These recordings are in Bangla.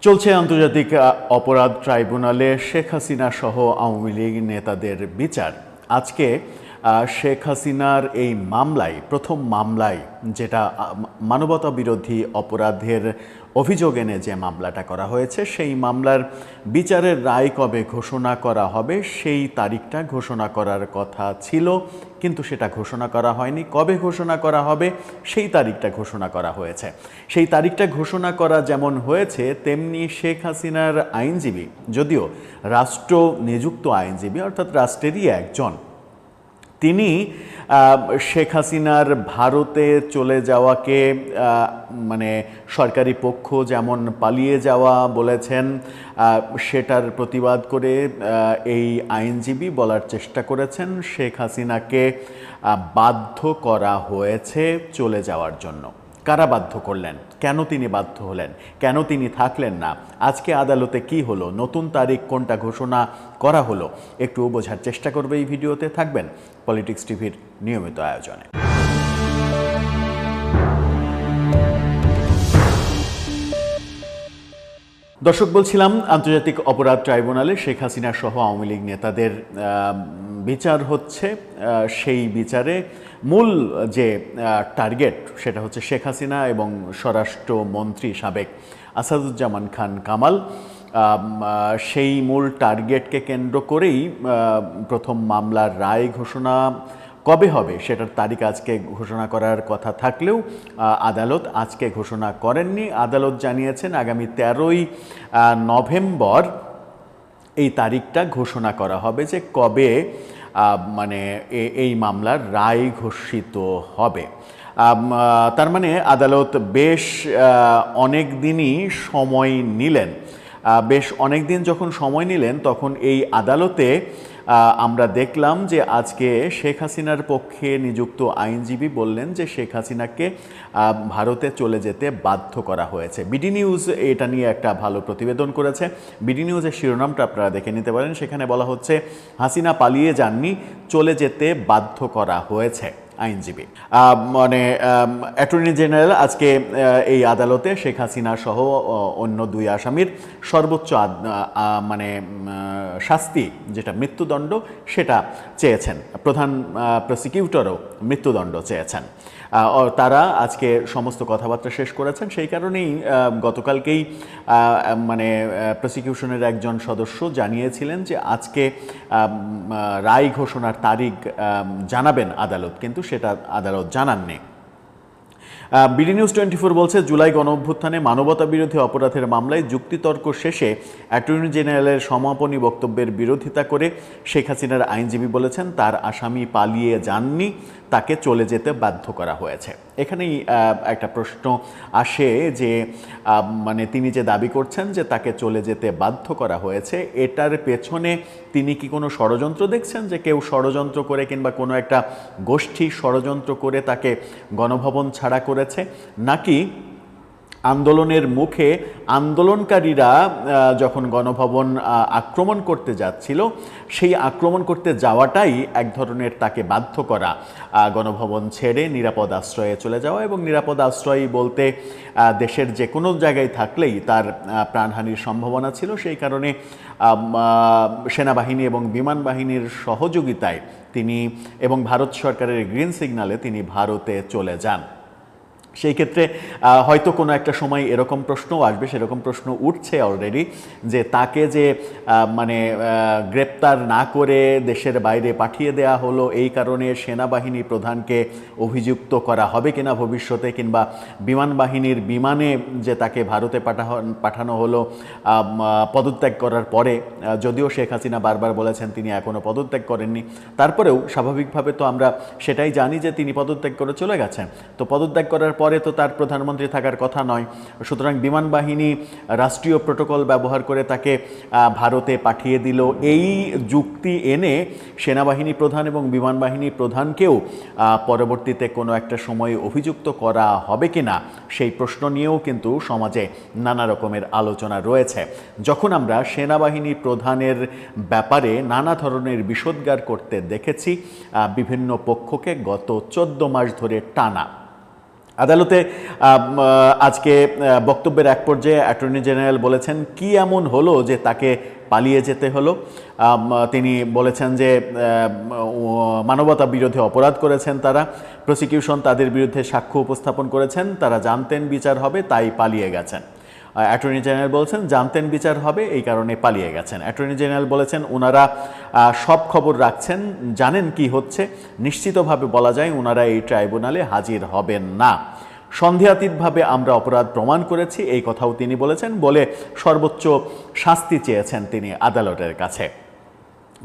চলছে আন্তর্জাতিক অপরাধ ট্রাইব্যুনালে শেখ হাসিনা সহ আওয়ামী লীগ নেতাদের বিচার। আজকে শেখ হাসিনার এই মামলায়, প্রথম মামলায়, যেটা মানবতা বিরোধী অপরাধের অভিযোগ এনে যে মামলাটা করা হয়েছে, সেই মামলার বিচারের রায় কবে ঘোষণা করা হবে সেই তারিখটা ঘোষণা করার কথা ছিল, কিন্তু সেটা ঘোষণা করা হয়নি। কবে ঘোষণা করা হবে সেই তারিখটা ঘোষণা করা হয়েছে। সেই তারিখটা ঘোষণা করা যেমন হয়েছে, তেমনি শেখ হাসিনার আইনজীবী, যদিও রাষ্ট্র নিযুক্ত আইনজীবী অর্থাৎ রাষ্ট্রেরই একজন, তিনি শেখ হাসিনার ভারতে চলে যাওয়াকে মানে সরকারি পক্ষ যেমন পালিয়ে যাওয়া বলেছেন, সেটার প্রতিবাদ করে এই আইনজীবী বলার চেষ্টা করেছেন শেখ হাসিনাকে বাধ্য করা হয়েছে চলে যাওয়ার জন্য। কারা বাধ্য করলেন? কেন তিনি বাধ্য হলেন? কেন তিনি থাকলেন না? আজকে আদালতে কি হলো? নতুন তারিখ কোনটা ঘোষণা করা হলো? একটু বোঝার চেষ্টা করবে এই ভিডিওতে। থাকবেন পলিটিক্স টিভির নিয়মিত আয়োজনে। দর্শক, বলছিলাম আন্তর্জাতিক অপরাধ ট্রাইব্যুনালে শেখ হাসিনা সহ আওয়ামী লীগ নেতাদের বিচার হচ্ছে। সেই বিচারে মূল যে টার্গেট সেটা হচ্ছে শেখ হাসিনা এবং স্বরাষ্ট্রমন্ত্রী সাবেক আসাদুজ্জামান খান কামাল। সেই মূল টার্গেটকে কেন্দ্র করেই প্রথম মামলার রায় ঘোষণা কবে হবে সেটার তারিখ আজকে ঘোষণা করার কথা থাকলেও আদালত আজকে ঘোষণা করেননি। আদালত জানিয়েছেন আগামী 13ই নভেম্বর এই তারিখটা ঘোষণা করা হবে যে কবে মানে এই মামলার রায় ঘোষিত হবে। তার মানে আদালত বেশ অনেক দিনই সময় নিলেন। বেশ অনেক দিন যখন সময় নিলেন, তখন এই আদালতে আমরা দেখলাম যে আজকে শেখ হাসিনার পক্ষে নিযুক্ত আইনজীবী বললেন যে শেখ হাসিনাকে ভারতে চলে যেতে বাধ্য করা হয়েছে। বিডি নিউজ এটা নিয়ে একটা ভালো প্রতিবেদন করেছে। বিডি নিউজের শিরোনামটা আপনারা দেখে নিতে পারেন। সেখানে বলা হচ্ছে, হাসিনা পালিয়ে যাননি, চলে যেতে বাধ্য করা হয়েছে আইনজীবী। মানে অ্যাটর্নি জেনারেল আজকে এই আদালতে শেখ হাসিনা সহ অন্য দুই আসামির সর্বোচ্চ মানে শাস্তি, যেটা মৃত্যুদণ্ড, সেটা চেয়েছেন। প্রধান প্রসিকিউটরও মৃত্যুদণ্ড চেয়েছেন। তারা আজকে সমস্ত কথাবার্তা শেষ করেছেন। সেই কারণেই গতকালকেই মানে প্রসিকিউশনের একজন সদস্য জানিয়েছিলেন যে আজকে রায় ঘোষণার তারিখ জানাবেন আদালত, কিন্তু সেটা আদালত জানাননি। বিডি নিউজ 24 বলছে, জুলাই গণঅভ্যুত্থানে মানবতা বিরোধী অপরাধের মামলায় যুক্তিতর্ক শেষে অ্যাটর্নি জেনারেলের সমাপনী বক্তব্যের বিরোধিতা করে শেখ হাসিনার আইনজীবী বলেছেন তার আসামি পালিয়ে যাননি, তাকে চলে যেতে বাধ্য করা হয়েছে। এখানেই একটা প্রশ্ন আসে যে মানে তিনি যে দাবি করছেন যে তাকে চলে যেতে বাধ্য করা হয়েছে, এটার পেছনে তিনি কি কোনো ষড়যন্ত্র দেখছেন, যে কেউ ষড়যন্ত্র করে কিংবা কোনো একটা গোষ্ঠী ষড়যন্ত্র করে তাকে গণভবন ছাড়া করেছে, নাকি আন্দোলনের মুখে আন্দোলনকারীরা যখন গণভবন আক্রমণ করতে যাচ্ছিল, সেই আক্রমণ করতে যাওয়াটাই এক ধরনের তাকে বাধ্য করা, গণভবন ছেড়ে নিরাপদ আশ্রয়ে চলে যাওয়া। এবং নিরাপদ আশ্রয় বলতে দেশের যে কোনো জায়গায় থাকলেই তার প্রাণহানির সম্ভাবনা ছিল। সেই কারণে সেনাবাহিনী এবং বিমান বাহিনীর সহযোগিতায় তিনি এবং ভারত সরকারের গ্রিন সিগন্যালে তিনি ভারতে চলে যান। সেই ক্ষেত্রে হয়তো কোনো একটা সময় এরকম প্রশ্নও আসবে, সেরকম প্রশ্ন উঠছে অলরেডি, যে তাকে যে মানে গ্রেপ্তার না করে দেশের বাইরে পাঠিয়ে দেয়া হলো, এই কারণে সেনাবাহিনী প্রধানকে অভিযুক্ত করা হবে কিনা ভবিষ্যতে, কিংবা বিমান বাহিনীর বিমানে যে তাকে ভারতে পাঠানো হলো পদত্যাগ করার পরে, যদিও শেখ হাসিনা বারবার বলেছেন তিনি এখনও পদত্যাগ করেননি, তারপরেও স্বাভাবিকভাবে তো আমরা সেটাই জানি যে তিনি পদত্যাগ করে চলে গেছেন। তো পদত্যাগ করার পরে তো তার প্রধানমন্ত্রী থাকার কথা নয়। সুতরাং বিমান বাহিনী রাষ্ট্রীয় প্রোটোকল ব্যবহার করে তাকে ভারতে পাঠিয়ে দিল। এই যুক্তি এনে সেনাবাহিনী প্রধান এবং বিমান বাহিনী প্রধানকেও পরবর্তীতে কোনো একটা সময় অভিযুক্ত করা হবে কিনা, সেই প্রশ্ন নিয়েও কিন্তু সমাজে নানা রকমের আলোচনা রয়েছে। যখন আমরা সেনাবাহিনী প্রধানের ব্যাপারে নানা ধরনের বিষোদ্গার করতে দেখেছি বিভিন্ন পক্ষকে গত 14 মাস ধরে টানা, আদালতে আজকে বক্তব্যের এক পর্যায়ে অ্যাটর্নি জেনারেল বলেছেন কি এমন হলো যে তাকে পালিয়ে যেতে হলো। তিনি বলেছেন যে মানবতা বিরোধী অপরাধ করেছেন তারা, প্রসিকিউশন তাদের বিরুদ্ধে সাক্ষ্য উপস্থাপন করেছেন, তারা জানতেন বিচার হবে তাই পালিয়ে গেছেন। অ্যাটর্নি জেনারেল বলেছেন জানতেন বিচার হবে এই কারণে পালিয়ে গেছেন। অ্যাটর্নি জেনারেল বলেছেন ওনারা সব খবর রাখছেন, জানেন কি হচ্ছে, নিশ্চিতভাবে বলা যায় ওনারা এই ট্রাইব্যুনালে হাজির হবেন না। সন্দেহাতীতভাবে আমরা অপরাধ প্রমাণ করেছি এই কথাও তিনি বলেছেন, বলে সর্বোচ্চ শাস্তি চেয়েছেন তিনি আদালতের কাছে।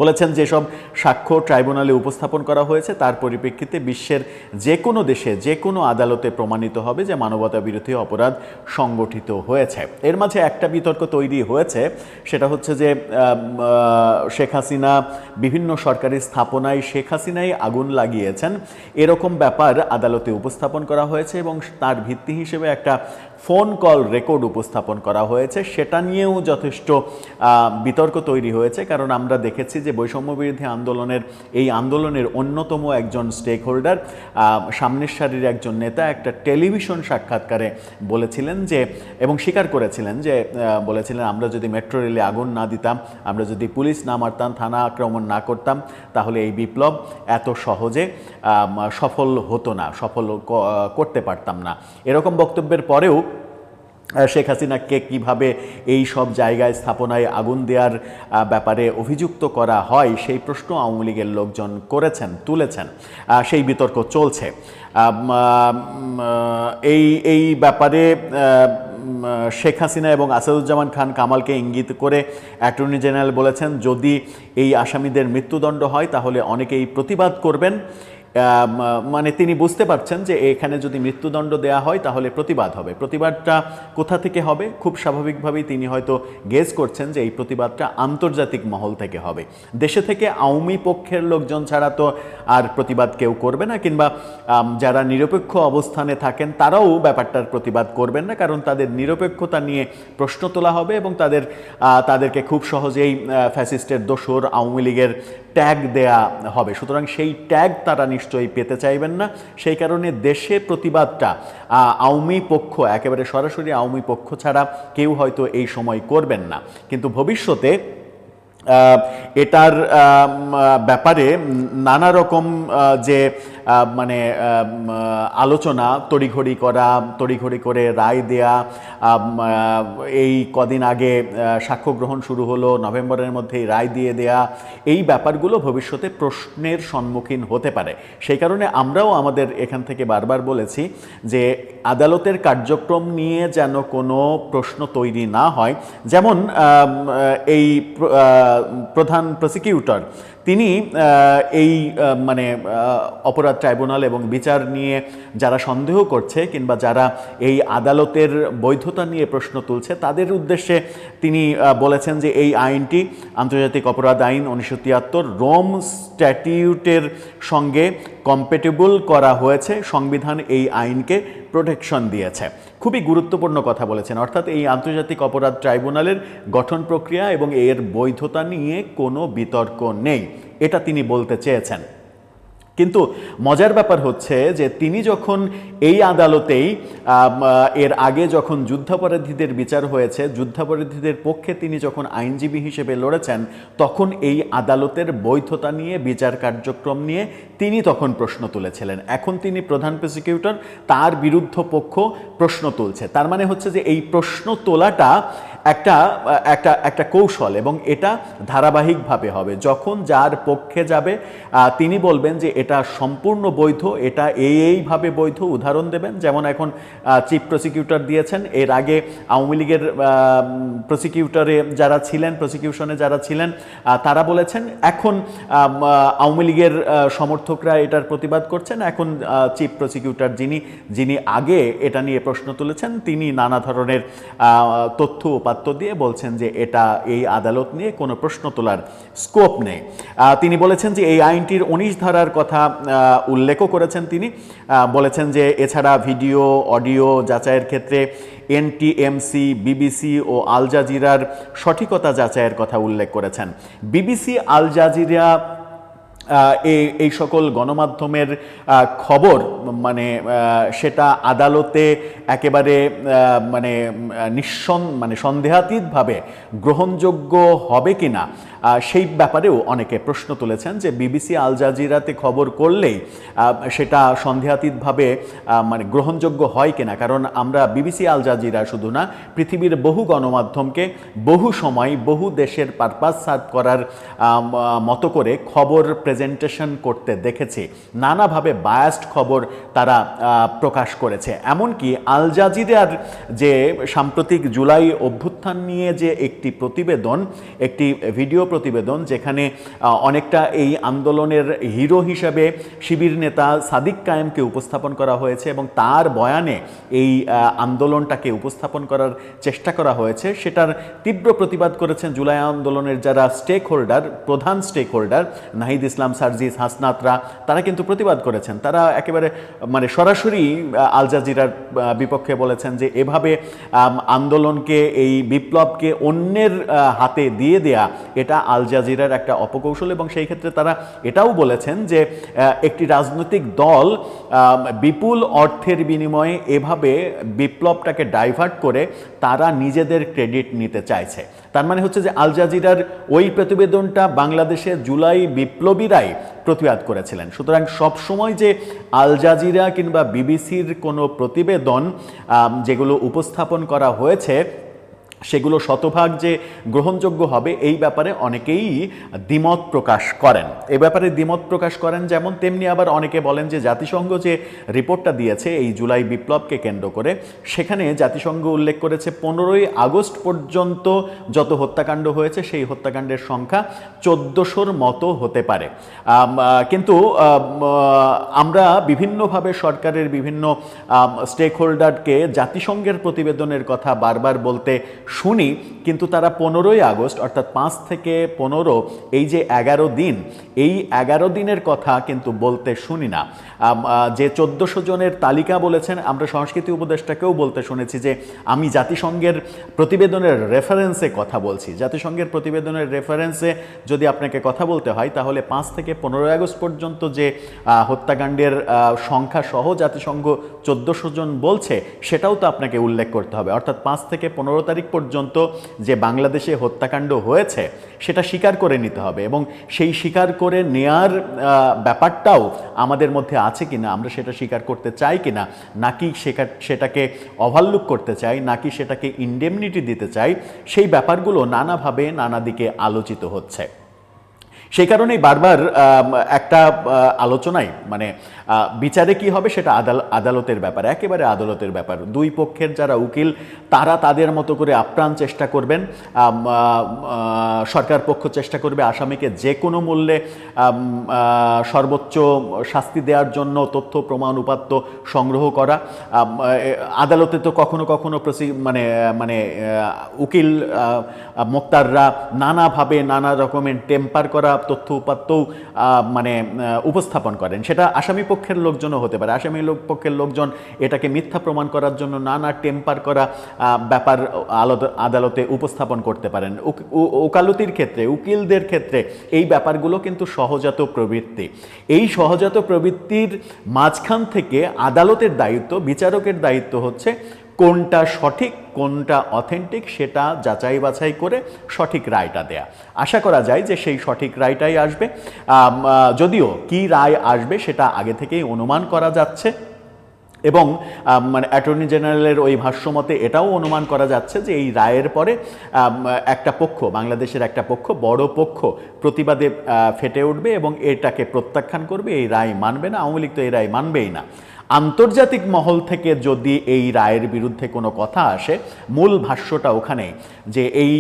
বলেছেন যেসব সাক্ষ্য ট্রাইব্যুনালে উপস্থাপন করা হয়েছে তার পরিপ্রেক্ষিতে বিশ্বের যে কোনো দেশে যে কোনো আদালতে প্রমাণিত হবে যে মানবতা বিরোধী অপরাধ সংগঠিত হয়েছে। এর মাঝে একটা বিতর্ক তৈরি হয়েছে, সেটা হচ্ছে যে শেখ হাসিনা বিভিন্ন সরকারি স্থাপনায় শেখ হাসিনাই আগুন লাগিয়েছেন এরকম ব্যাপার আদালতে উপস্থাপন করা হয়েছে এবং তার ভিত্তি হিসেবে একটা ফোন কল রেকর্ড উপস্থাপন করা হয়েছে। সেটা নিয়েও যথেষ্ট বিতর্ক তৈরি হয়েছে, কারণ আমরা দেখেছি যে বৈষম্য বিরোধী আন্দোলনের অন্যতম একজন স্টেক হোল্ডার, সামনের সারির একজন নেতা একটা টেলিভিশন সাক্ষাৎকারে বলেছিলেন যে, এবং স্বীকার করেছিলেন যে, বলেছিলেন আমরা যদি মেট্রো রেলে আগুন না দিতাম, আমরা যদি পুলিশ না মারতাম, থানা আক্রমণ না করতাম, তাহলে এই বিপ্লব এত সহজে সফল হতো না, সফল করতে পারতাম না। এরকম বক্তব্যের পরেও শেখ হাসিনাকে কিভাবে এই সব জায়গায় স্থাপনায় আগুন দেওয়ার ব্যাপারে অভিযুক্ত করা হয় সেই প্রশ্ন আওয়ামী লীগের লোকজন তুলেছেন, সেই বিতর্ক চলছে। এই ব্যাপারে শেখ হাসিনা এবং আসাদুজ্জামান খান কামালকে ইঙ্গিত করে অ্যাটর্নি জেনারেল বলেছেন যদি এই আসামিদের মৃত্যুদণ্ড হয় তাহলে অনেকেই প্রতিবাদ করবেন। মানে তিনি বুঝতে পারছেন যে এখানে যদি মৃত্যুদণ্ড দেয়া হয় তাহলে প্রতিবাদ হবে। প্রতিবাদটা কোথা থেকে হবে? খুব স্বাভাবিকভাবেই তিনি হয়তো গেস করছেন যে এই প্রতিবাদটা আন্তর্জাতিক মহল থেকে হবে। দেশে থেকে আওয়ামী পক্ষের লোকজন ছাড়া তো আর প্রতিবাদ কেউ করবে না, কিংবা যারা নিরপেক্ষ অবস্থানে থাকেন তারাও ব্যাপারটার প্রতিবাদ করবেন না, কারণ তাদের নিরপেক্ষতা নিয়ে প্রশ্ন তোলা হবে এবং তাদেরকে খুব সহজেই ফ্যাসিস্টের দোসর আওয়ামী লীগের ট্যাগ দেয়া হবে। সুতরাং সেই ট্যাগ তারা নিশ্চয়ই পেতে চাইবেন না। সেই কারণে দেশে প্রতিবাদটা আওয়ামী পক্ষ, একেবারে সরাসরি আওয়ামী পক্ষ ছাড়া কেউ হয়তো এই সময় করবেন না, কিন্তু ভবিষ্যতে এটার ব্যাপারে নানা রকম যে মানে আলোচনা, তড়িঘড়ি করে রায় দেয়া, এই কদিন আগে সাক্ষ্য গ্রহণ শুরু হলো, নভেম্বরের মধ্যেই রায় দিয়ে দেয়া, এই ব্যাপারগুলো ভবিষ্যতে প্রশ্নের সম্মুখীন হতে পারে। সেই কারণে আমরাও আমাদের এখান থেকে বারবার বলেছি যে আদালতের কার্যক্রম নিয়ে যেন কোনো প্রশ্ন তৈরি না হয়। যেমন এই প্রধান প্রসিকিউটর তিনি এই মানে অপরাধ ট্রাইব্যুনাল এবং বিচার নিয়ে যারা সন্দেহ করছে কিংবা যারা এই আদালতের বৈধতা নিয়ে প্রশ্ন তুলছে তাদের উদ্দেশ্যে তিনি বলেছেন যে এই আইনটি আন্তর্জাতিক অপরাধ আইন 1973 রোম স্ট্যাটিউটের সঙ্গে কম্প্যাটিবল করা হয়েছে, সংবিধান এই আইনকে প্রোটেকশন দিয়েছে। খুবই গুরুত্বপূর্ণ কথা বলেছেন, অর্থাৎ এই আন্তর্জাতিক অপরাধ ট্রাইব্যুনালের গঠন প্রক্রিয়া এবং এর বৈধতা নিয়ে কোনো বিতর্ক নেই, এটা তিনি বলতে চেয়েছেন। কিন্তু মজার ব্যাপার হচ্ছে যে তিনি যখন এই আদালতেই এর আগে যখন যুদ্ধাপরাধীদের বিচার হয়েছে, যুদ্ধাপরাধীদের পক্ষে তিনি যখন আইনজীবী হিসেবে লড়েছেন, তখন এই আদালতের বৈধতা নিয়ে, বিচার কার্যক্রম নিয়ে তিনি তখন প্রশ্ন তুলেছিলেন। এখন তিনি প্রধান প্রসিকিউটর, তার বিরুদ্ধ পক্ষ প্রশ্ন তুলছে। তার মানে হচ্ছে যে এই প্রশ্ন তোলাটা একটা কৌশল এবং এটা ধারাবাহিকভাবে হবে। যখন যার পক্ষে যাবে তিনি বলবেন যে এটা সম্পূর্ণ বৈধ, এটা এইভাবে বৈধ, উদাহরণ দেবেন। যেমন এখন চিফ প্রসিকিউটর দিয়েছেন, এর আগে আওয়ামী লীগের প্রসিকিউশনে যারা ছিলেন তারা বলেছেন। এখন আওয়ামী লীগের সমর্থকরা এটার প্রতিবাদ করছেন। এখন চিফ প্রসিকিউটর যিনি আগে এটা নিয়ে প্রশ্ন তুলেছেন, তিনি নানা ধরনের তথ্য উপাত্ত দিয়ে বলছেন যে এটা এই আদালত নিয়ে কোনো প্রশ্ন তোলার স্কোপ নেই। তিনি বলেছেন যে এই আইনটির 19 ধারার কথা উল্লেখও করেছেন। তিনি বলেছেন যে এছাড়া ভিডিও অডিও যাচাইয়ের ক্ষেত্রে এনটিএমসি, বিবিসি ও আল জাজিরার সঠিকতা যাচাইয়ের কথা উল্লেখ করেছেন। বিবিসি, আল জাজিরা এই সকল গণমাধ্যমের খবর মানে সেটা আদালতে একেবারে মানে সন্দেহাতীতভাবে গ্রহণযোগ্য হবে কিনা সেই ব্যাপারেও অনেকে প্রশ্ন তুলেছেন যে বিবিসি আল জাজিরাতে খবর করলেই সেটা সন্দেহাতীতভাবে মানে গ্রহণযোগ্য হয় কিনা, কারণ আমরা বিবিসি আল জাজিরা শুধু না পৃথিবীর বহু গণমাধ্যমকে বহু সময় বহু দেশের পারপাস সার্ভ করার মতো করে খবর প্রেজেন্টেশন করতে দেখেছি, নানাভাবে বায়াসড খবর তারা প্রকাশ করেছে। এমনকি আল জাজিরার যে সাম্প্রতিক জুলাই অভ্যুত্থান নিয়ে যে একটি প্রতিবেদন, একটি ভিডিও প্রতিবেদন যেখানে অনেকটা এই আন্দোলনের হিরো হিসাবে শিবির নেতা সাদিক কায়েমকে উপস্থাপন করা হয়েছে এবং তার বয়ানে এই আন্দোলনটাকে উপস্থাপন করার চেষ্টা করা হয়েছে, সেটার তীব্র প্রতিবাদ করেছেন জুলাই আন্দোলনের যারা স্টেক হোল্ডার, প্রধান স্টেক হোল্ডার নাহিদ ইসলাম, সার্জিস, হাসনাতরা, তারা কিন্তু প্রতিবাদ করেছেন। তারা একেবারে মানে সরাসরি আল জাজিরার বিপক্ষে বলেছেন যে এভাবে আন্দোলনকে, এই বিপ্লবকে অন্যের হাতে দিয়ে দেয়া এটা আল জাজিরার একটা অপকৌশল, এবং সেই ক্ষেত্রে তারা এটাও বলেছেন যে একটি রাজনৈতিক দল বিপুল অর্থের বিনিময়ে এভাবে বিপ্লবটাকে ডাইভার্ট করে তারা নিজেদের ক্রেডিট নিতে চাইছে। তার মানে হচ্ছে যে আল জাজিরার ওই প্রতিবেদনটা বাংলাদেশে জুলাই বিপ্লবীরাই প্রতিবাদ করেছিলেন। সুতরাং সবসময় যে আল জাজিরা কিংবা বিবিসির কোনো প্রতিবেদন যেগুলো উপস্থাপন করা হয়েছে সেগুলো শতভাগ যে গ্রহণযোগ্য হবে এই ব্যাপারে অনেকেই দ্বিমত প্রকাশ করেন। এই ব্যাপারে দ্বিমত প্রকাশ করেন যেমন, তেমনি আবার অনেকে বলেন যে জাতিসংঘ যে রিপোর্টটা দিয়েছে এই জুলাই বিপ্লবকে কেন্দ্র করে, সেখানে জাতিসংঘ উল্লেখ করেছে 15ই আগস্ট পর্যন্ত যত হত্যাকাণ্ড হয়েছে সেই হত্যাকাণ্ডের সংখ্যা 1400-র মতো হতে পারে। কিন্তু আমরা বিভিন্নভাবে সরকারের বিভিন্ন স্টেক হোল্ডারকে জাতিসংঘের প্রতিবেদনের কথা বারবার বলতে শুনি, কিন্তু তারা 15ই আগস্ট অর্থাৎ 5 থেকে 15 এই যে 11 দিন, এই 11 দিনের কথা কিন্তু বলতে শুনি না। যে 1400 জনের তালিকা বলেছেন, আমরা সংস্কৃতি উপদেষ্টাকেও বলতে শুনেছি যে আমি জাতিসংঘের প্রতিবেদনের রেফারেন্সে কথা বলছি। জাতিসংঘের প্রতিবেদনের রেফারেন্সে যদি আপনাকে কথা বলতে হয় তাহলে 5 থেকে 15 আগস্ট পর্যন্ত যে হত্যাকাণ্ডের সংখ্যা সহ জাতিসংঘ 1400 জন বলছে সেটাও তো আপনাকে উল্লেখ করতে হবে। অর্থাৎ 5 থেকে 15 তারিখ পর্যন্ত যে বাংলাদেশে হত্যাকাণ্ড হয়েছে সেটা স্বীকার করে নিতে হবে, এবং সেই স্বীকার করে নেয়ার ব্যাপারটাও আমাদের মধ্যে আছে কিনা, আমরা সেটা স্বীকার করতে চাই কিনা, নাকি সেটাকে ওভারলুক করতে চাই, নাকি সেটাকে ইনডেমনিটি দিতে চাই, সেই ব্যাপারগুলো নানাভাবে নানা দিকে আলোচিত হচ্ছে। সেই কারণেই বারবার একটা আলোচনায় মানে বিচারে কি হবে সেটা আদালতের ব্যাপার, একেবারে আদালতের ব্যাপার। দুই পক্ষের যারা উকিল তারা তাদের মতো করে আপ্রাণ চেষ্টা করবেন, সরকার পক্ষ চেষ্টা করবে আসামিকে যে কোনো মূল্যে সর্বোচ্চ শাস্তি দেওয়ার জন্য তথ্য প্রমাণ উপাত্ত সংগ্রহ করা। আদালতে তো কখনো কখনো উকিল মোক্তাররা নানাভাবে নানা রকমের টেম্পার করা তথ্য উপাত্তও উপস্থাপন করেন, সেটা আসামি পক্ষের লোকজনও হতে পারে। আসামি পক্ষের লোকজন এটাকে মিথ্যা প্রমাণ করার জন্য নানা টেম্পার করা ব্যাপার আদালতে উপস্থাপন করতে পারেন। ওকালতির ক্ষেত্রে, উকিলদের ক্ষেত্রে এই ব্যাপারগুলো কিন্তু সহজাত প্রবৃত্তি। এই সহজাত প্রবৃত্তির মাঝখান থেকে আদালতের দায়িত্ব, বিচারকের দায়িত্ব হচ্ছে কোনটা সঠিক কোনটা অথেন্টিক সেটা যাচাই বাছাই করে সঠিক রায়টা দেয়া। আশা করা যায় যে সেই সঠিক রায়টাই আসবে, যদিও কি রায় আসবে সেটা আগে থেকেই অনুমান করা যাচ্ছে, এবং অ্যাটর্নি জেনারেলের ওই ভাষ্যমতে এটাও অনুমান করা যাচ্ছে যে এই রায়ের পরে একটা পক্ষ, বাংলাদেশের একটা পক্ষ, বড় পক্ষ প্রতিবাদে ফেটে উঠবে এবং এটাকে প্রত্যাখ্যান করবে, এই রায় মানবে না। আওয়ামী লীগ তো এই রায় মানবেই না। আন্তর্জাতিক মহল থেকে যদি এই রায়ের বিরুদ্ধে কোনো কথা আসে, মূল ভাষ্যটা ওখানে যে এই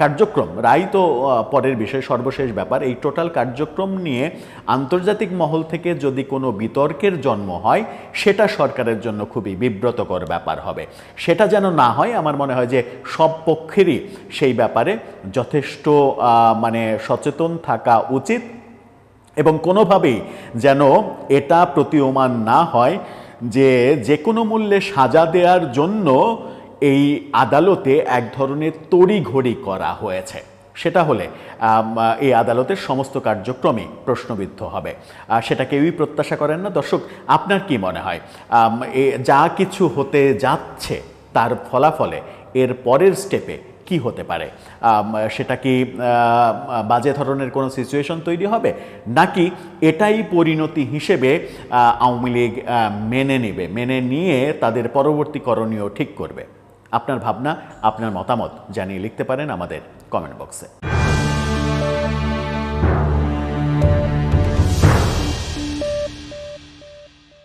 কার্যক্রম, রায় তো পরের বিষয়, সর্বশেষ ব্যাপার, এই টোটাল কার্যক্রম নিয়ে আন্তর্জাতিক মহল থেকে যদি কোনো বিতর্কের জন্ম হয় সেটা সরকারের জন্য খুবই বিব্রতকর ব্যাপার হবে। সেটা যেন না হয়, আমার মনে হয় যে সব পক্ষেরই সেই ব্যাপারে যথেষ্ট সচেতন থাকা উচিত, এবং কোনোভাবেই যেন এটা প্রতীয়মান না হয় যে কোনো মূল্যে সাজা দেওয়ার জন্য এই আদালতে এক ধরনের তড়িঘড়ি করা হয়েছে। সেটা হলে এই আদালতের সমস্ত কার্যক্রমই প্রশ্নবিদ্ধ হবে। সেটা কেউই প্রত্যাশা করেন না। দর্শক, আপনার কি মনে হয় যা কিছু হতে যাচ্ছে তার ফলাফলে এর পরের স্টেপে কি হতে পারে? সেটা কি বাজে ধরনের কোনো সিচুয়েশন তৈরি হবে, নাকি এটাই পরিণতি হিসেবে আওয়ামী লীগ মেনে নিয়ে তাদের পরবর্তী করণীয় ঠিক করবে? আপনার ভাবনা, আপনার মতামত জানিয়ে লিখতে পারেন আমাদের কমেন্ট বক্সে।